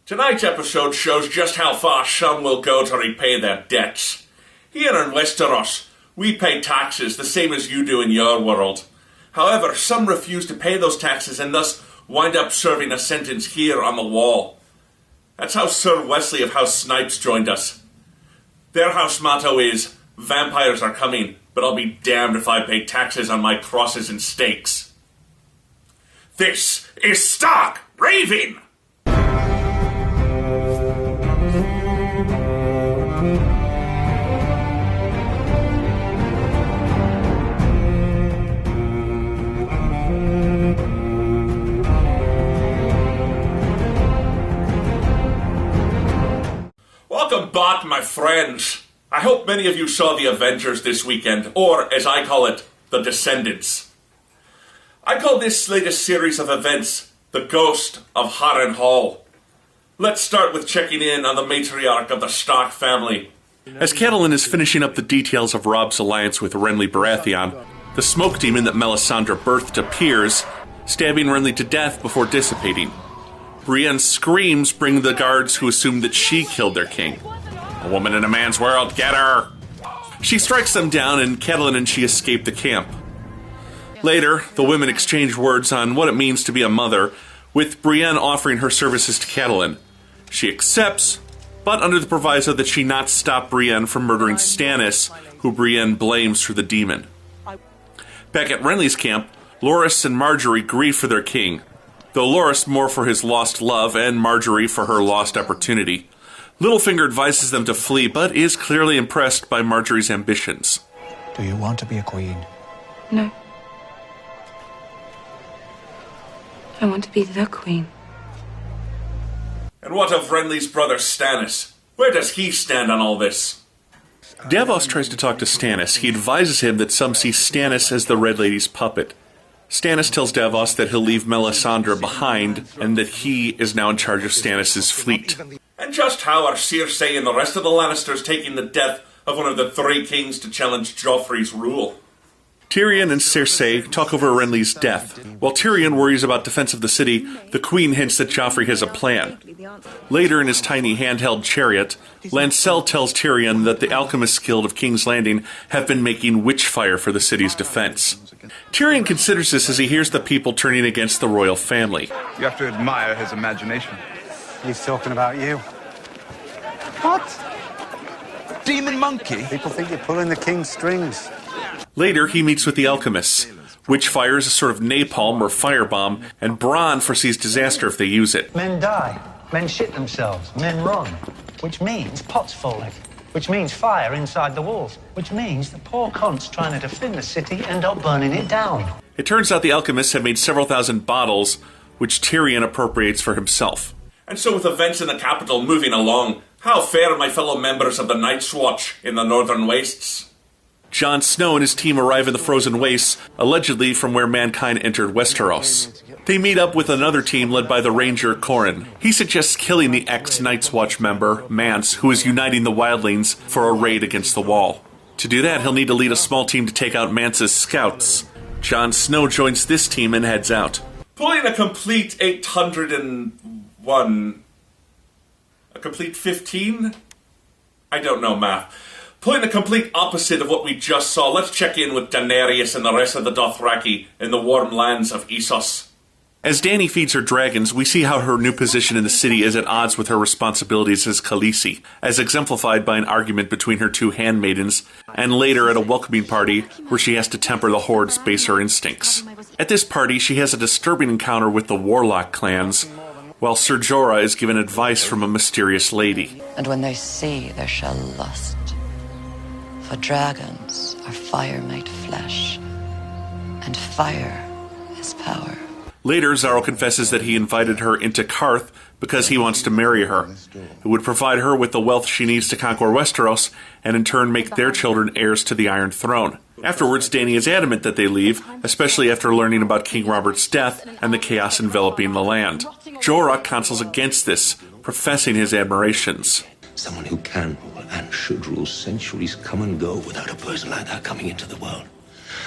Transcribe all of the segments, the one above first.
Tonight's episode shows just how far some will go to repay their debts. Here in Westeros, we pay taxes the same as you do in your world. However, some refuse to pay those taxes and thus wind up serving a sentence here on the wall. That's how Sir Wesley of House Snipes joined us. Their house motto is, "Vampires are coming, but I'll be damned if I pay taxes on my crosses and stakes." This is Stark Raving! Welcome back, my friends. I hope many of you saw The Avengers this weekend, or, as I call it, The Descendants. I call this latest series of events The Ghost of Harrenhal. Let's start with checking in on the matriarch of the Stark family. As Catelyn is finishing up the details of Robb's alliance with Renly Baratheon, the smoke demon that Melisandre birthed appears, stabbing Renly to death before dissipating. Brienne's screams bring the guards who assume that she killed their king. A woman in a man's world, get her! She strikes them down, and Catelyn and she escape the camp. Later, the women exchange words on what it means to be a mother, with Brienne offering her services to Catelyn. She accepts, but under the proviso that she not stop Brienne from murdering Stannis, who Brienne blames for the demon. Back at Renly's camp, Loras and Margaery grieve for their king, though Loras more for his lost love and Margaery for her lost opportunity. Littlefinger advises them to flee, but is clearly impressed by Margaery's ambitions. Do you want to be a queen? No. I want to be the queen. And what of Renly's brother Stannis? Where does he stand on all this? Davos tries to talk to Stannis. He advises him that some see Stannis as the Red Lady's puppet. Stannis tells Davos that he'll leave Melisandre behind, and that he is now in charge of Stannis' fleet. And just how are Cersei and the rest of the Lannisters taking the death of one of the three kings to challenge Joffrey's rule? Tyrion and Cersei talk over Renly's death. While Tyrion worries about defense of the city, the Queen hints that Joffrey has a plan. Later in his tiny handheld chariot, Lancel tells Tyrion that the Alchemists Guild of King's Landing have been making witch fire for the city's defense. Tyrion considers this as he hears the people turning against the royal family. You have to admire his imagination. He's talking about you. What? Demon monkey? People think you're pulling the king's strings. Later, he meets with the alchemists. Witchfire is a sort of napalm or firebomb, and Bronn foresees disaster if they use it. Men die, men shit themselves, men run, which means pots falling, which means fire inside the walls, which means the poor cons trying to defend the city end up burning it down. It turns out the alchemists have made several thousand bottles, which Tyrion appropriates for himself. And so with events in the capital moving along, how fare my fellow members of the Night's Watch in the Northern Wastes? Jon Snow and his team arrive in the frozen wastes, allegedly from where mankind entered Westeros. They meet up with another team led by the ranger Corrin. He suggests killing the ex-Night's Watch member, Mance, who is uniting the wildlings for a raid against the Wall. To do that, he'll need to lead a small team to take out Mance's scouts. Jon Snow joins this team and heads out. Pulling a complete 801... a complete 15? I don't know math. Pulling the complete opposite of what we just saw, let's check in with Daenerys and the rest of the Dothraki in the warm lands of Essos. As Dany feeds her dragons, we see how her new position in the city is at odds with her responsibilities as Khaleesi, as exemplified by an argument between her two handmaidens, and later at a welcoming party where she has to temper the Horde's baser instincts. At this party, she has a disturbing encounter with the Warlock clans, while Ser Jorah is given advice from a mysterious lady. And when they see, they shall lust. For dragons are fire-made flesh, and fire is power. Later, Xaro confesses that he invited her into Qarth because he wants to marry her. It would provide her with the wealth she needs to conquer Westeros, and in turn make their children heirs to the Iron Throne. Afterwards, Dany is adamant that they leave, especially after learning about King Robert's death and the chaos enveloping the land. Jorah counsels against this, professing his admirations. Someone who can rule and should rule centuries come and go without a person like that coming into the world.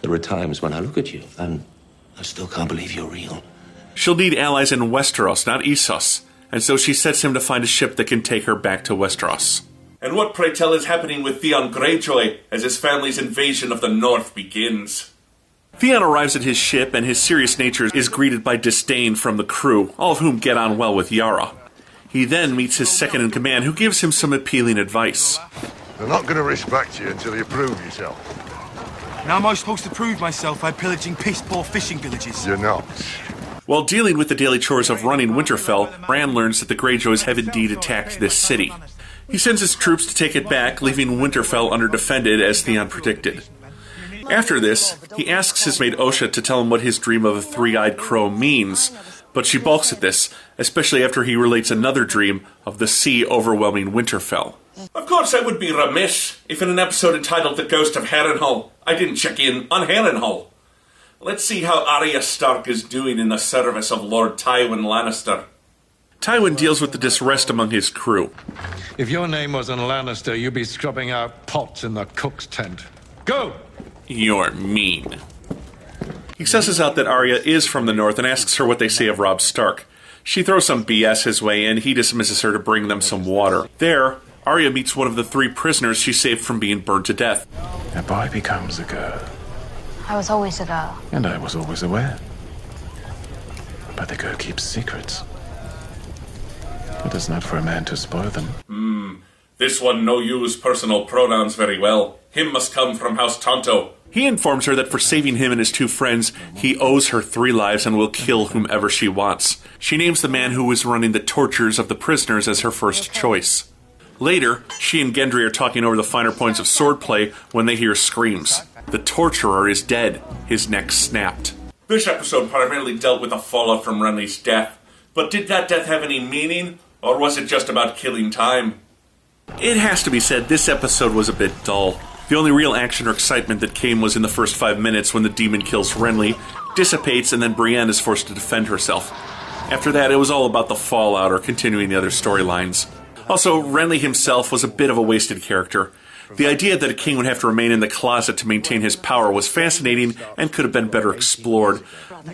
There are times when I look at you and I still can't believe you're real. She'll need allies in Westeros, not Essos, and so she sets him to find a ship that can take her back to Westeros. And what, pray tell, is happening with Theon Greyjoy as his family's invasion of the North begins? Theon arrives at his ship, and his serious nature is greeted by disdain from the crew, all of whom get on well with Yara. He then meets his second-in-command, who gives him some appealing advice. They're not going to respect you until you prove yourself. Now am I supposed to prove myself by pillaging piss-poor fishing villages? You're not. While dealing with the daily chores of running Winterfell, Bran learns that the Greyjoys have indeed attacked this city. He sends his troops to take it back, leaving Winterfell underdefended as Theon predicted. After this, he asks his maid Osha to tell him what his dream of a three-eyed crow means, but she balks at this, especially after he relates another dream of the sea overwhelming Winterfell. Of course I would be remiss if in an episode entitled The Ghost of Harrenhal, I didn't check in on Harrenhal. Let's see how Arya Stark is doing in the service of Lord Tywin Lannister. Tywin deals with the disrest among his crew. If your name wasn't Lannister, you'd be scrubbing out pots in the cook's tent. Go! You're mean. He susses out that Arya is from the north and asks her what they say of Robb Stark. She throws some BS his way and he dismisses her to bring them some water. There, Arya meets one of the 3 prisoners she saved from being burned to death. A boy becomes a girl. I was always a girl. And I was always aware. But the girl keeps secrets. It is not for a man to spoil them. This one no use personal pronouns very well. Him must come from House Tonto. He informs her that for saving him and his 2 friends, he owes her 3 lives and will kill whomever she wants. She names the man who was running the tortures of the prisoners as her first choice. Later, she and Gendry are talking over the finer points of swordplay when they hear screams. The torturer is dead. His neck snapped. This episode primarily dealt with the fallout from Renly's death. But did that death have any meaning, or was it just about killing time? It has to be said, this episode was a bit dull. The only real action or excitement that came was in the first 5 minutes when the demon kills Renly, dissipates, and then Brienne is forced to defend herself. After that, it was all about the fallout or continuing the other storylines. Also, Renly himself was a bit of a wasted character. The idea that a king would have to remain in the closet to maintain his power was fascinating and could have been better explored.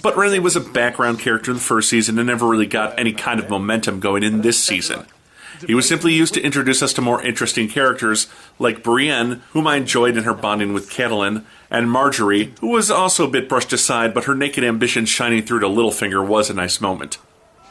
But Renly was a background character in the first season and never really got any kind of momentum going in this season. He was simply used to introduce us to more interesting characters, like Brienne, whom I enjoyed in her bonding with Catelyn, and Margaery, who was also a bit brushed aside, but her naked ambition shining through to Littlefinger was a nice moment.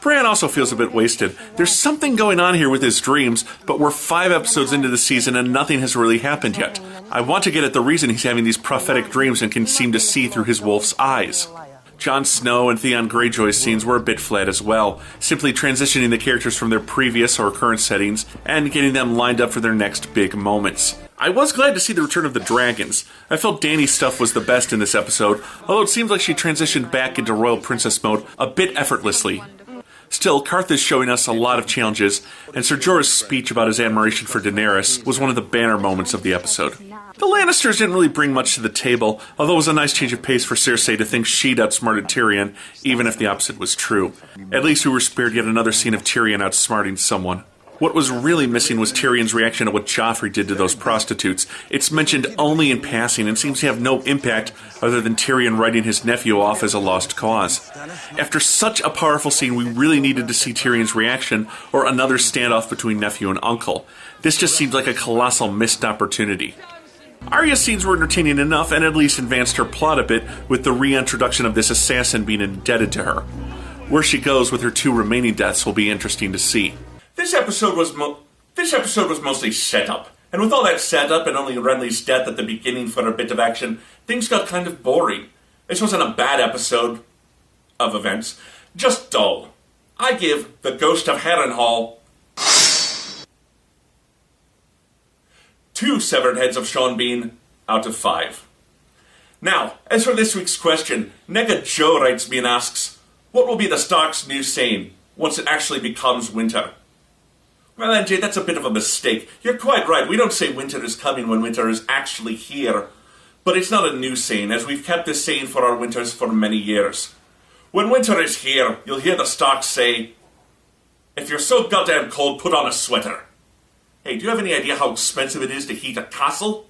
Bran also feels a bit wasted. There's something going on here with his dreams, but we're 5 episodes into the season and nothing has really happened yet. I want to get at the reason he's having these prophetic dreams and can seem to see through his wolf's eyes. Jon Snow and Theon Greyjoy's scenes were a bit flat as well, simply transitioning the characters from their previous or current settings and getting them lined up for their next big moments. I was glad to see the return of the dragons. I felt Dany's stuff was the best in this episode, although it seems like she transitioned back into royal princess mode a bit effortlessly. Still, Karth is showing us a lot of challenges, and Ser Jorah's speech about his admiration for Daenerys was one of the banner moments of the episode. The Lannisters didn't really bring much to the table, although it was a nice change of pace for Cersei to think she'd outsmarted Tyrion, even if the opposite was true. At least we were spared yet another scene of Tyrion outsmarting someone. What was really missing was Tyrion's reaction to what Joffrey did to those prostitutes. It's mentioned only in passing and seems to have no impact other than Tyrion writing his nephew off as a lost cause. After such a powerful scene, we really needed to see Tyrion's reaction or another standoff between nephew and uncle. This just seems like a colossal missed opportunity. Arya's scenes were entertaining enough and at least advanced her plot a bit with the reintroduction of this assassin being indebted to her. Where she goes with her 2 remaining deaths will be interesting to see. This episode was mostly setup, and with all that setup and only Renly's death at the beginning for a bit of action, things got kind of boring. This wasn't a bad episode of events, just dull. I give The Ghost of Harrenhal 2 severed heads of Sean Bean out of 5. Now, as for this week's question, Nega Joe writes me and asks, what will be the Stark's new saying once it actually becomes winter? Well, NJ, that's a bit of a mistake. You're quite right. We don't say winter is coming when winter is actually here. But it's not a new saying, as we've kept this saying for our winters for many years. When winter is here, you'll hear the Starks say, if you're so goddamn cold, put on a sweater. Hey, do you have any idea how expensive it is to heat a castle?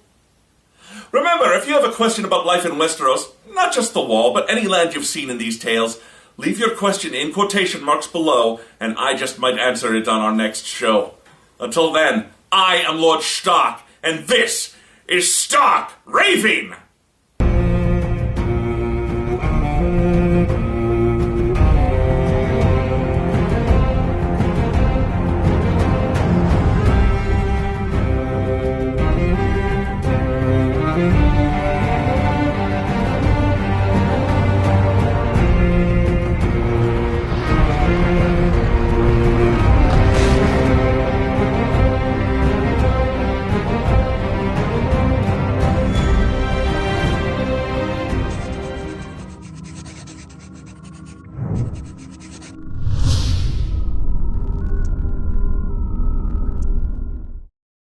Remember, if you have a question about life in Westeros, not just the Wall, but any land you've seen in these tales, Leave your question in quotation marks below, and I just might answer it on our next show. Until then, I am Lord Stark, and this is Stark Raving!